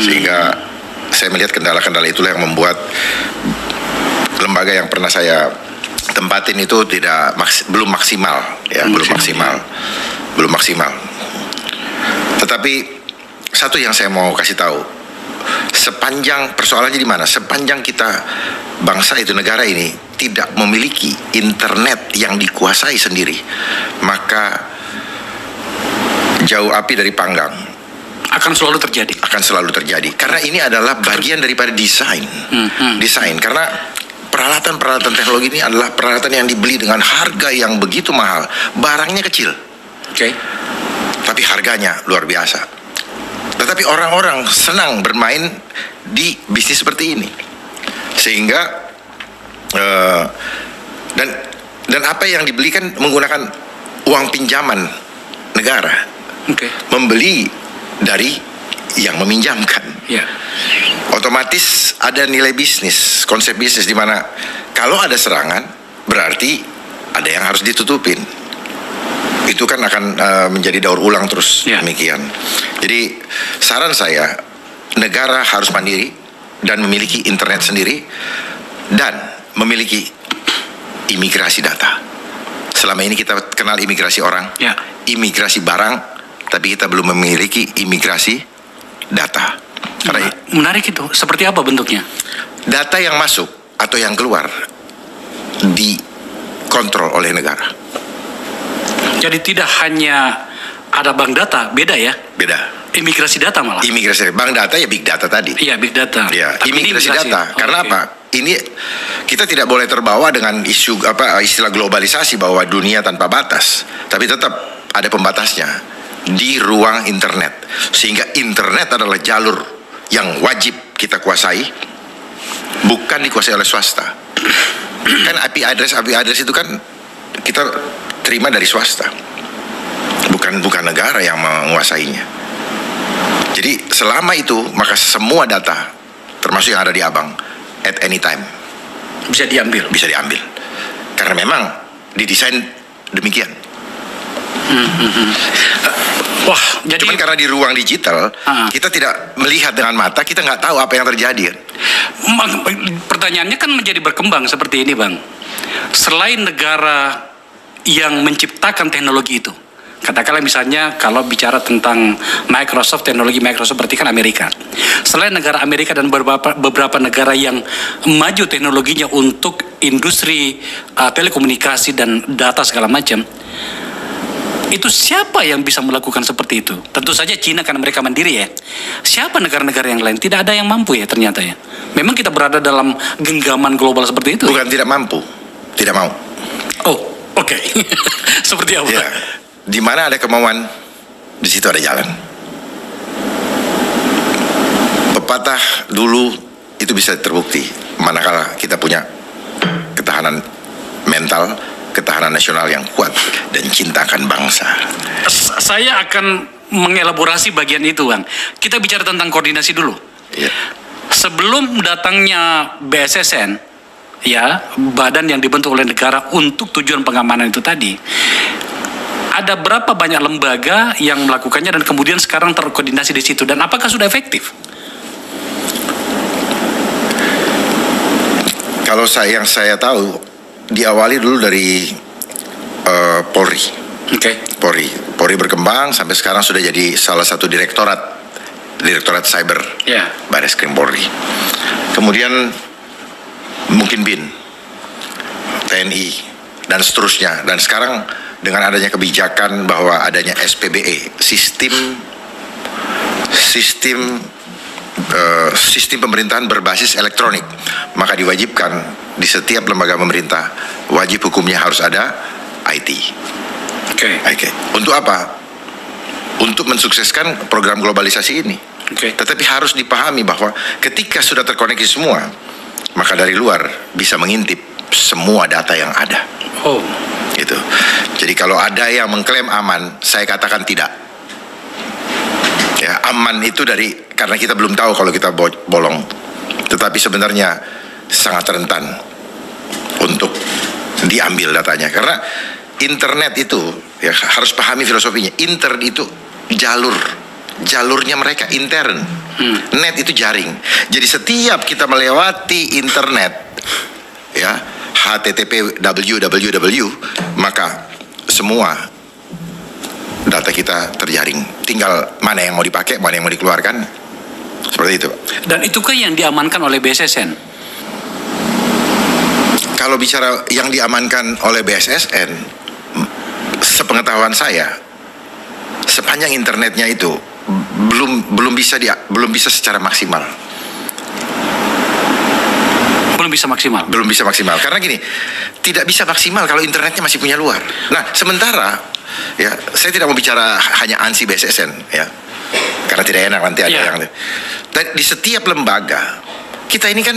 Sehingga saya melihat kendala-kendala itulah yang membuat lembaga yang pernah saya tempatin itu belum maksimal, ya, belum maksimal. Tetapi satu yang saya mau kasih tahu, sepanjang persoalannya di mana? Sepanjang kita bangsa itu, negara ini tidak memiliki internet yang dikuasai sendiri, maka jauh api dari panggang akan selalu terjadi. Karena ini adalah bagian daripada desain. Karena peralatan teknologi ini adalah peralatan yang dibeli dengan harga yang begitu mahal. Barangnya kecil, tapi harganya luar biasa. Tetapi orang-orang senang bermain di bisnis seperti ini, sehingga dan apa yang dibeli kan menggunakan uang pinjaman negara, membeli dari yang meminjamkan. Otomatis ada nilai bisnis, konsep bisnis di mana kalau ada serangan berarti ada yang harus ditutupin. Itu kan akan menjadi daur ulang terus, demikian. Jadi saran saya, negara harus mandiri dan memiliki internet sendiri dan memiliki imigrasi data. Selama ini kita kenal imigrasi orang, imigrasi barang, tapi kita belum memiliki imigrasi data. Karena menarik itu, seperti apa bentuknya? Data yang masuk atau yang keluar dikontrol oleh negara. Jadi tidak hanya ada bank data, beda ya? Beda. Imigrasi data malah. Imigrasi, bank data ya big data tadi. Iya, big data. Ya, imigrasi data. Karena apa? Ini kita tidak boleh terbawa dengan istilah globalisasi bahwa dunia tanpa batas, tapi tetap ada pembatasnya di ruang internet. Sehingga internet adalah jalur yang wajib kita kuasai, bukan dikuasai oleh swasta. Kan IP address itu kan kita terima dari swasta, bukan negara yang menguasainya. Jadi selama itu maka semua data termasuk yang ada di Abang at any time bisa diambil. Karena memang didesain demikian. Wah, jadi cuman karena di ruang digital kita tidak melihat dengan mata, kita nggak tahu apa yang terjadi. Pertanyaannya kan menjadi berkembang seperti ini, Bang. Selain negara yang menciptakan teknologi itu, katakanlah misalnya kalau bicara tentang Microsoft, teknologi Microsoft berarti kan Amerika. Selain negara Amerika dan beberapa negara yang maju teknologinya untuk industri telekomunikasi dan data segala macam, itu siapa yang bisa melakukan seperti itu? Tentu saja Cina karena mereka mandiri ya. Siapa negara-negara yang lain? Tidak ada yang mampu ya ternyata ya. Memang kita berada dalam genggaman global seperti itu. Bukan tidak mampu, tidak mau. Oh, oke. Seperti apa? Ya, di mana ada kemauan, di situ ada jalan. Pepatah dulu itu bisa terbukti manakala kita punya ketahanan mental, ketahanan nasional yang kuat dan cinta akan bangsa. Saya akan mengelaborasi bagian itu, Bang. Kita bicara tentang koordinasi dulu. Sebelum datangnya BSSN, ya, badan yang dibentuk oleh negara untuk tujuan pengamanan itu tadi, ada berapa banyak lembaga yang melakukannya dan kemudian sekarang terkoordinasi di situ, dan apakah sudah efektif? Kalau yang saya tahu diawali dulu dari Polri. Polri berkembang sampai sekarang sudah jadi salah satu direktorat cyber Bareskrim Polri. Kemudian mungkin BIN, TNI dan seterusnya. Dan sekarang dengan adanya kebijakan bahwa adanya SPBE, sistem pemerintahan berbasis elektronik, maka diwajibkan di setiap lembaga pemerintah wajib hukumnya harus ada IT. Untuk apa? Untuk mensukseskan program globalisasi ini. Tetapi harus dipahami bahwa ketika sudah terkoneksi semua, maka dari luar bisa mengintip semua data yang ada. Gitu. Jadi kalau ada yang mengklaim aman, saya katakan tidak. Ya, aman itu karena kita belum tahu kalau kita bolong. Tetapi sebenarnya sangat rentan untuk diambil datanya. Karena internet itu, ya harus pahami filosofinya. Internet itu jalur jalurnya mereka intern. Net itu jaring. Jadi setiap kita melewati internet, ya, HTTP www, maka semua data kita terjaring. Tinggal mana yang mau dipakai, mana yang mau dikeluarkan. Seperti itu. Dan itukah yang diamankan oleh BSSN? Kalau bicara yang diamankan oleh BSSN, sepengetahuan saya, sepanjang internetnya itu belum bisa secara maksimal. Belum bisa maksimal. Belum bisa maksimal. Karena gini, tidak bisa maksimal kalau internetnya masih punya luar. Nah, sementara ya, saya tidak mau bicara hanya ANSI BSSN ya. Karena tidak enak nanti ada yang. Dan di setiap lembaga kita ini kan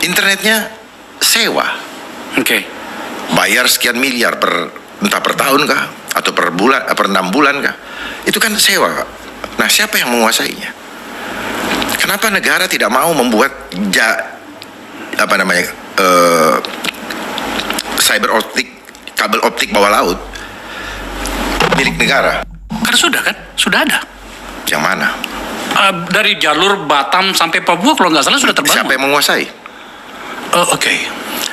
internetnya sewa. Oke. Bayar sekian miliar entah per tahun kah atau per bulan, per 6 bulan kah. Itu kan sewa. Nah, siapa yang menguasainya? Kenapa negara tidak mau membuat cyber optik, kabel optik bawah laut milik negara? Karena sudah ada. Yang mana? Dari jalur Batam sampai Papua kalau nggak salah sudah terbangun. Siapa yang menguasai? Oke.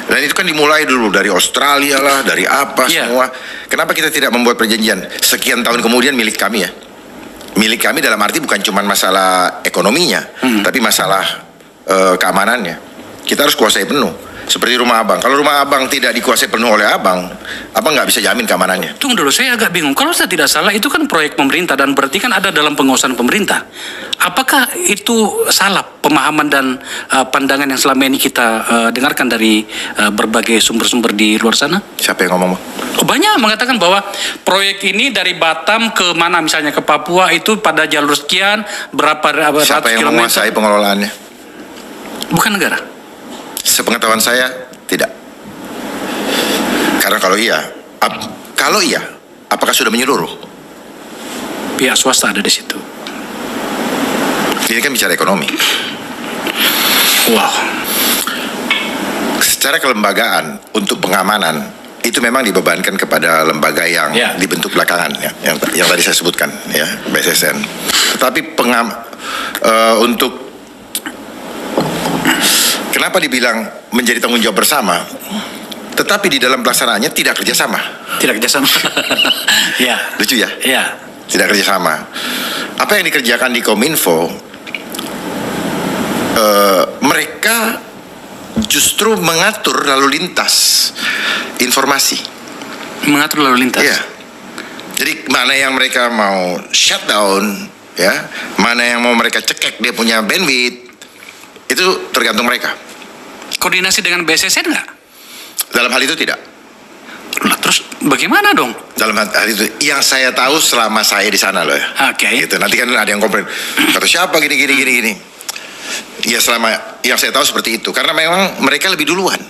Dan itu kan dimulai dulu dari Australia lah, dari apa semua. Kenapa kita tidak membuat perjanjian sekian tahun kemudian milik kami ya? Milik kami dalam arti bukan cuma masalah ekonominya, tapi masalah keamanannya. Kita harus kuasai penuh. Seperti rumah abang. Kalau rumah abang tidak dikuasai penuh oleh abang nggak bisa jamin keamanannya. Tunggu dulu, saya agak bingung. Kalau saya tidak salah, itu kan proyek pemerintah dan berarti kan ada dalam penguasaan pemerintah. Apakah itu salah pemahaman dan pandangan yang selama ini kita dengarkan dari berbagai sumber-sumber di luar sana? Siapa yang ngomong? Banyak mengatakan bahwa proyek ini dari Batam ke mana, misalnya ke Papua, itu pada jalur sekian, berapa ratus kilometer. Siapa yang menguasai pengelolaannya? Bukan negara. Sepengetahuan saya tidak. Karena kalau iya, apakah sudah menyeluruh? Pihak swasta ada di situ. Ini kan bicara ekonomi. Wow. Secara kelembagaan untuk pengamanan itu memang dibebankan kepada lembaga yang dibentuk belakangan ya, yang tadi saya sebutkan ya, BSSN. Tetapi untuk kenapa dibilang menjadi tanggung jawab bersama, tetapi di dalam pelaksanaannya tidak kerjasama. Tidak kerjasama. Ya. Lucu ya? Ya. Tidak kerjasama. Apa yang dikerjakan di Kominfo, mereka justru mengatur lalu lintas informasi. Mengatur lalu lintas. Iya. Jadi mana yang mereka mau shutdown, ya, mana yang mau mereka cekek dia punya bandwidth, itu tergantung mereka. Koordinasi dengan BSSN nggak? Dalam hal itu tidak. Nah, terus bagaimana dong? Dalam hal itu, yang saya tahu selama saya di sana loh ya. Oke. Gitu. Nanti kan ada yang komplain, kata siapa gini. Ya selama yang saya tahu seperti itu, karena memang mereka lebih duluan.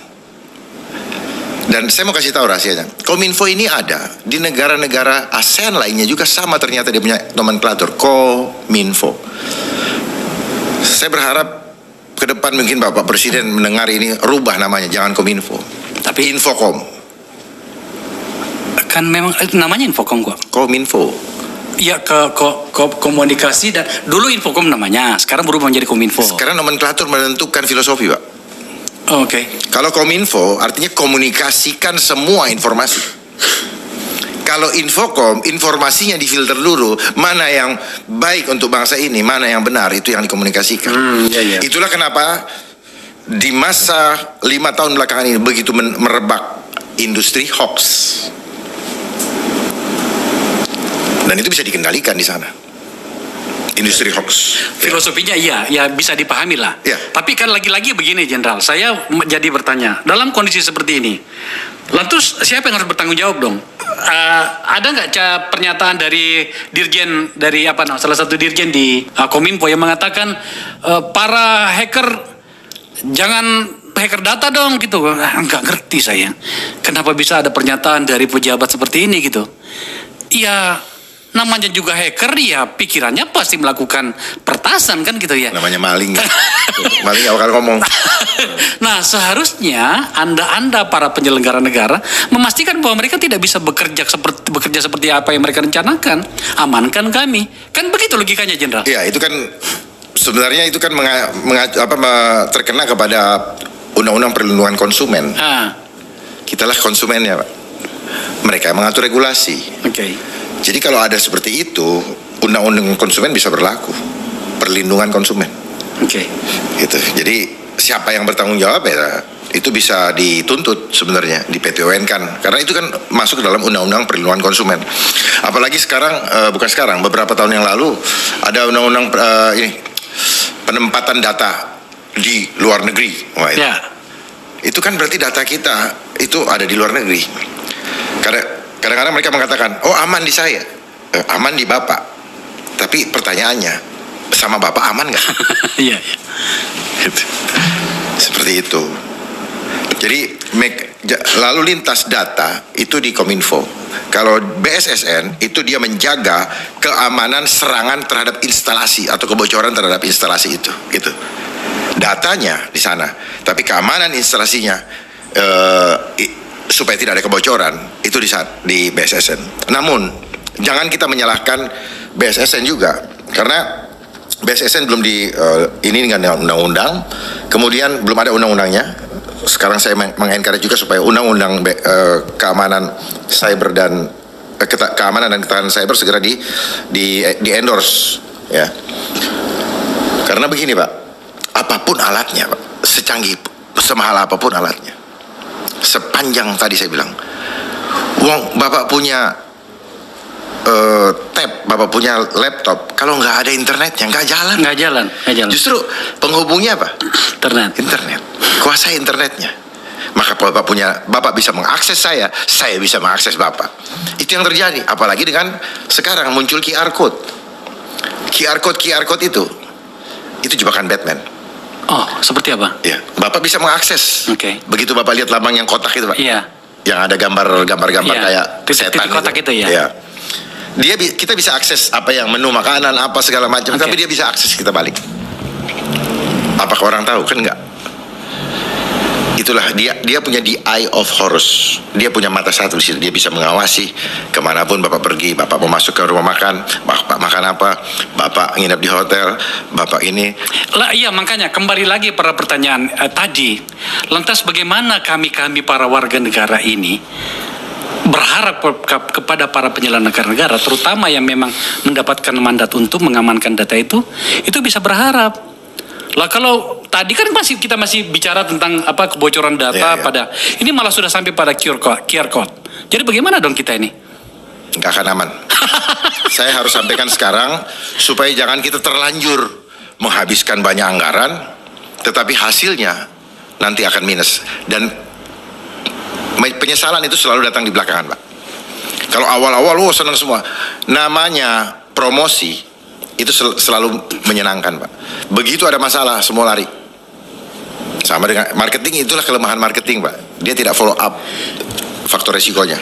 Dan saya mau kasih tahu rahasianya. Kominfo ini ada di negara-negara ASEAN lainnya juga sama, ternyata dia punya nomenklatur Kominfo. Saya berharap ke depan mungkin Bapak Presiden mendengar ini, rubah namanya, jangan Kominfo, tapi Infocom. Kan memang namanya Infocom kok. Kominfo. Ya, komunikasi, dan dulu Infocom namanya, sekarang berubah menjadi Kominfo. Sekarang nomenklatur menentukan filosofi, Pak. Oke. Kalau Kominfo artinya komunikasikan semua informasi. Kalau Infocom, informasinya difilter dulu, mana yang baik untuk bangsa ini, mana yang benar, itu yang dikomunikasikan. Itulah kenapa di masa 5 tahun belakangan ini begitu merebak industri hoax. Dan itu bisa dikendalikan di sana. Industri hoax. Filosofinya ya bisa dipahami lah. Ya. Tapi kan lagi-lagi begini, Jenderal, saya jadi bertanya, dalam kondisi seperti ini, lantas siapa yang harus bertanggung jawab dong? Ada nggak pernyataan dari dirjen, dari salah satu dirjen di Kominfo yang mengatakan para hacker jangan hacker data dong gitu? Nggak ngerti saya. Kenapa bisa ada pernyataan dari pejabat seperti ini gitu? Ya namanya juga hacker, ya pikirannya pasti melakukan pertasan kan gitu ya. Namanya maling. Maling gak bakal ngomong. Nah, seharusnya Anda para penyelenggara negara memastikan bahwa mereka tidak bisa bekerja seperti apa yang mereka rencanakan. Amankan kami. Kan begitu logikanya, Jenderal. Iya, itu kan sebenarnya itu kan terkena kepada Undang-Undang Perlindungan Konsumen. Kitalah konsumennya, Pak. Mereka yang mengatur regulasi. Oke. Jadi kalau ada seperti itu, undang-undang konsumen bisa berlaku, perlindungan konsumen. Oke. Gitu. Jadi siapa yang bertanggung jawab ya itu bisa dituntut sebenarnya, di PTON kan, karena itu kan masuk ke dalam undang-undang perlindungan konsumen. Apalagi sekarang, beberapa tahun yang lalu ada undang-undang penempatan data di luar negeri. Wah, itu. Ya. Itu kan berarti data kita itu ada di luar negeri. Karena kadang-kadang mereka mengatakan, oh aman di saya, aman di Bapak. Tapi pertanyaannya, sama Bapak aman nggak? Iya. Seperti itu. Jadi lalu lintas data itu di Kominfo. Kalau BSSN itu dia menjaga keamanan serangan terhadap instalasi atau kebocoran terhadap instalasi itu, gitu. Datanya di sana, tapi keamanan instalasinya supaya tidak ada kebocoran itu di BSSN. Namun jangan kita menyalahkan BSSN juga, karena BSSN belum ini dengan undang-undang, kemudian belum ada undang-undangnya. Sekarang saya mengencourage juga supaya undang-undang keamanan cyber dan keamanan dan ketahanan cyber segera di endorse, ya. Karena begini, Pak, apapun alatnya, Pak, secanggih, semahal apapun alatnya, sepanjang tadi saya bilang, Bapak punya tab, Bapak punya laptop, kalau nggak ada internetnya nggak jalan. Nggak jalan. Justru penghubungnya apa? Internet. Kuasai internetnya. Maka Bapak bisa mengakses saya bisa mengakses Bapak. Itu yang terjadi. Apalagi dengan sekarang muncul QR code. QR code itu jebakan Batman. Oh, seperti apa? Ya, Bapak bisa mengakses. Oke. Begitu Bapak lihat lambang yang kotak itu, Pak. Iya. Yang ada gambar kayak setan. Titik kotak itu ya. Iya. Kita bisa akses apa yang menu makanan apa segala macam, tapi dia bisa akses kita balik. Apakah orang tahu? Kan enggak. Itulah dia punya the eye of Horus. Dia punya mata satu di situ. Dia bisa mengawasi kemanapun Bapak pergi. Bapak mau masuk ke rumah makan, Bapak makan apa, Bapak nginep di hotel, Bapak ini. Iya, makanya kembali lagi pada pertanyaan tadi. Lantas bagaimana kami para warga negara ini berharap kepada para penyelenggara negara, terutama yang memang mendapatkan mandat untuk mengamankan data itu bisa berharap. Lah kalau tadi kan kita masih bicara tentang kebocoran data pada ini malah sudah sampai pada QR code. Jadi bagaimana dong kita ini? Nggak akan aman. Saya harus sampaikan sekarang supaya jangan kita terlanjur menghabiskan banyak anggaran, tetapi hasilnya nanti akan minus. Dan penyesalan itu selalu datang di belakangan, Pak. Kalau awal-awal senang semua, namanya promosi itu selalu menyenangkan, Pak. Begitu ada masalah, semua lari. Sama dengan marketing, itulah kelemahan marketing, Pak. Dia tidak follow up faktor resikonya.